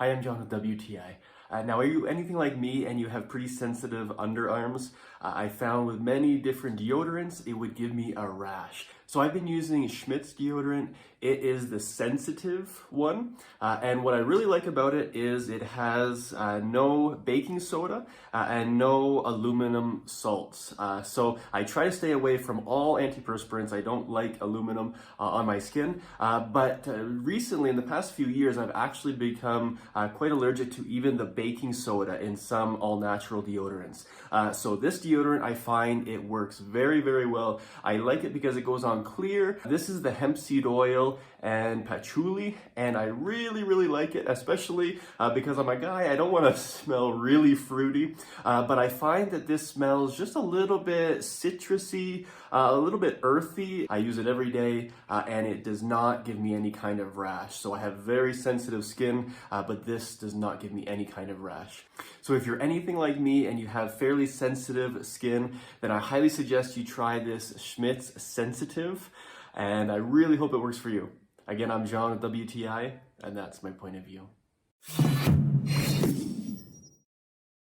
Hi, I'm John with WTI. Now, are you anything like me and you have pretty sensitive underarms? I found with many different deodorants, it would give me a rash. So I've been using Schmidt's deodorant. It is the sensitive one. And what I really like about it is it has no baking soda and no aluminum salts. So I try to stay away from all antiperspirants. I don't like aluminum on my skin. But recently, in the past few years, I've actually become quite allergic to even the baking soda in some all-natural deodorants. So this deodorant, I find it works very, very well. I like it because it goes on clear. This is the hemp seed oil and patchouli, and I really, really like it, especially because I'm a guy. I don't want to smell really fruity, but I find that this smells just a little bit citrusy, a little bit earthy. I use it every day, and it does not give me any kind of rash. So I have very sensitive skin, but this does not give me any kind of rash. So if you're anything like me and you have fairly sensitive skin, then I highly suggest you try this Schmidt's Sensitive, and I really hope it works for you. Again, I'm John with WTI, and that's my point of view.